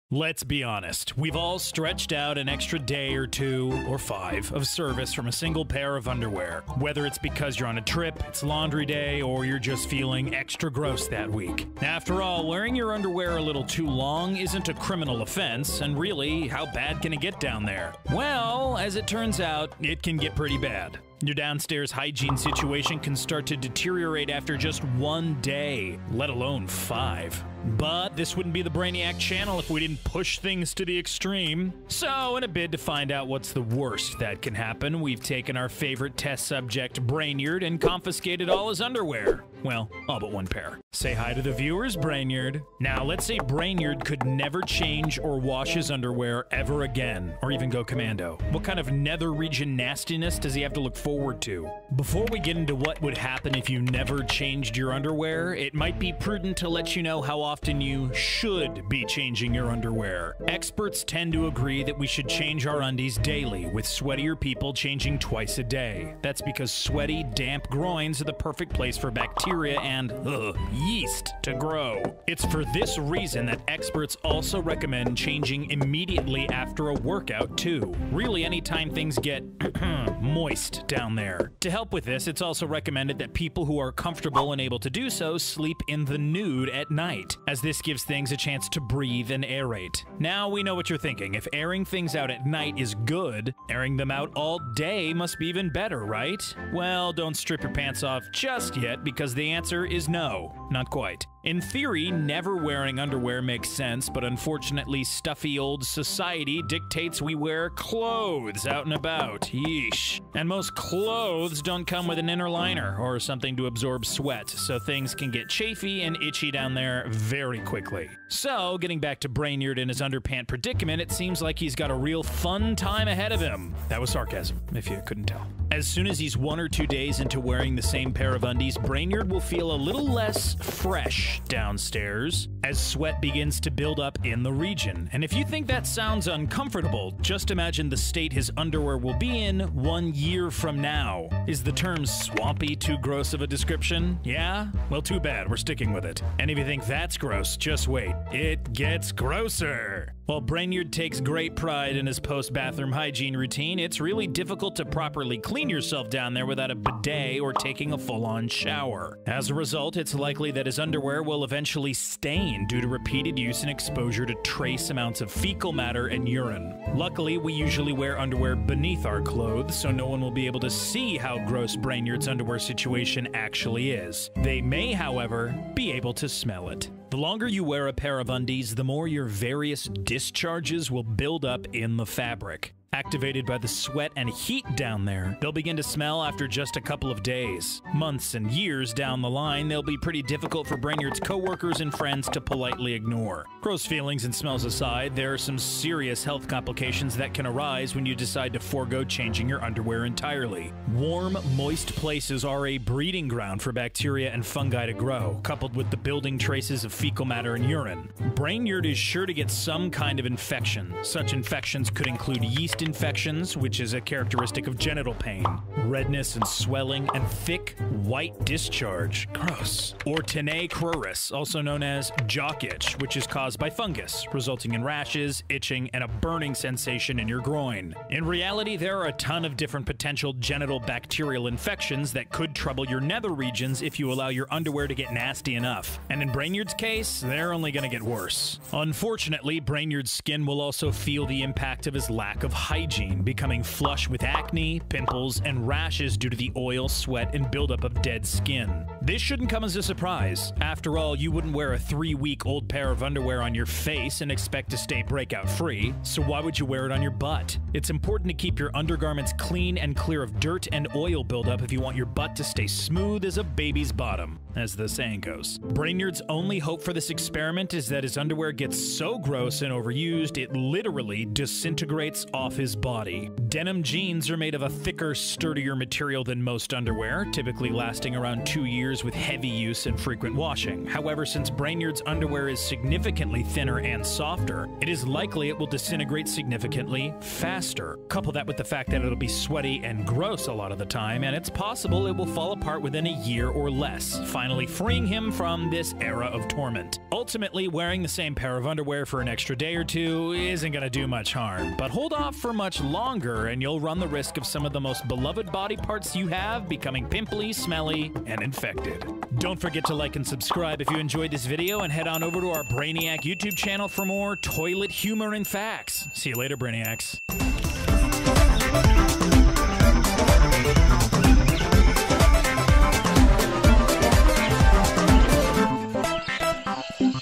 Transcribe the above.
Let's be honest, we've all stretched out an extra day or 2 or 5 of service from a single pair of underwear. Whether it's because you're on a trip, it's laundry day, or you're just feeling extra gross that week. After all, wearing your underwear a little too long isn't a criminal offense, and really, how bad can it get down there? Well, as it turns out, it can get pretty bad. Your downstairs hygiene situation can start to deteriorate after just 1 day, let alone 5. But this wouldn't be the Brainiac channel if we didn't push things to the extreme. So, in a bid to find out what's the worst that can happen, we've taken our favorite test subject, Brainerd, and confiscated all his underwear. Well, all but 1 pair. Say hi to the viewers, Brainerd. Now, let's say Brainerd could never change or wash his underwear ever again, or even go commando. What kind of nether region nastiness does he have to look forward to? Before we get into what would happen if you never changed your underwear, it might be prudent to let you know how often you should be changing your underwear. Experts tend to agree that we should change our undies daily, with sweatier people changing twice a day. That's because sweaty, damp groins are the perfect place for bacteria and yeast to grow. It's for this reason that experts also recommend changing immediately after a workout too. Really, anytime things get moist down there. To help with this, it's also recommended that people who are comfortable and able to do so sleep in the nude at night, as this gives things a chance to breathe and aerate. Now we know what you're thinking. If airing things out at night is good, airing them out all day must be even better, right? Well, don't strip your pants off just yet, because the answer is no, not quite. In theory, never wearing underwear makes sense, but unfortunately, stuffy old society dictates we wear clothes out and about. Yeesh. And most clothes don't come with an inner liner or something to absorb sweat, so things can get chafy and itchy down there very quickly. So, getting back to Brainerd and his underpant predicament, it seems like he's got a real fun time ahead of him. That was sarcasm, if you couldn't tell. As soon as he's 1 or 2 days into wearing the same pair of undies, Brainerd will feel a little less fresh downstairs as sweat begins to build up in the region. And if you think that sounds uncomfortable, just imagine the state his underwear will be in 1 year from now. Is the term swampy too gross of a description? Yeah? Well, too bad, we're sticking with it. And if you think that's gross, just wait. It gets grosser. While Brainerd takes great pride in his post-bathroom hygiene routine, it's really difficult to properly clean yourself down there without a bidet or taking a full-on shower. As a result, it's likely that his underwear will eventually stain due to repeated use and exposure to trace amounts of fecal matter and urine. Luckily, we usually wear underwear beneath our clothes, so no one will be able to see how gross Brainerd's underwear situation actually is. They may, however, be able to smell it. The longer you wear a pair of undies, the more your various discharges will build up in the fabric. Activated by the sweat and heat down there, they'll begin to smell after just a couple of days. Months and years down the line, they'll be pretty difficult for Brainerd's coworkers and friends to politely ignore. Gross feelings and smells aside, there are some serious health complications that can arise when you decide to forego changing your underwear entirely. Warm, moist places are a breeding ground for bacteria and fungi to grow, coupled with the building traces of fecal matter and urine. Brainerd is sure to get some kind of infection. Such infections could include yeast infections, which is a characteristic of genital pain, redness and swelling, and thick, white discharge. Gross. Or tinea cruris, also known as jock itch, which is caused by fungus, resulting in rashes, itching, and a burning sensation in your groin. In reality, there are a ton of different potential genital bacterial infections that could trouble your nether regions if you allow your underwear to get nasty enough. And in Brainerd's case, they're only gonna get worse. Unfortunately, Brainerd's skin will also feel the impact of his lack of hygiene, becoming flush with acne, pimples, and rashes due to the oil, sweat, and buildup of dead skin. This shouldn't come as a surprise. After all, you wouldn't wear a 3-week-old pair of underwear on your face and expect to stay breakout-free, so why would you wear it on your butt? It's important to keep your undergarments clean and clear of dirt and oil buildup if you want your butt to stay smooth as a baby's bottom, as the saying goes. Brainerd's only hope for this experiment is that his underwear gets so gross and overused it literally disintegrates off his body. Denim jeans are made of a thicker, sturdier material than most underwear, typically lasting around 2 years with heavy use and frequent washing. However, since Brainyard's underwear is significantly thinner and softer, it is likely it will disintegrate significantly faster. Couple that with the fact that it'll be sweaty and gross a lot of the time, and it's possible it will fall apart within a year or less, finally freeing him from this era of torment. Ultimately, wearing the same pair of underwear for an extra day or two isn't going to do much harm, but hold off for much longer and you'll run the risk of some of the most beloved body parts you have becoming pimply, smelly, and infected. Don't forget to like and subscribe if you enjoyed this video, and head on over to our Brainiac YouTube channel for more toilet humor and facts. See you later, Brainiacs. Yeah.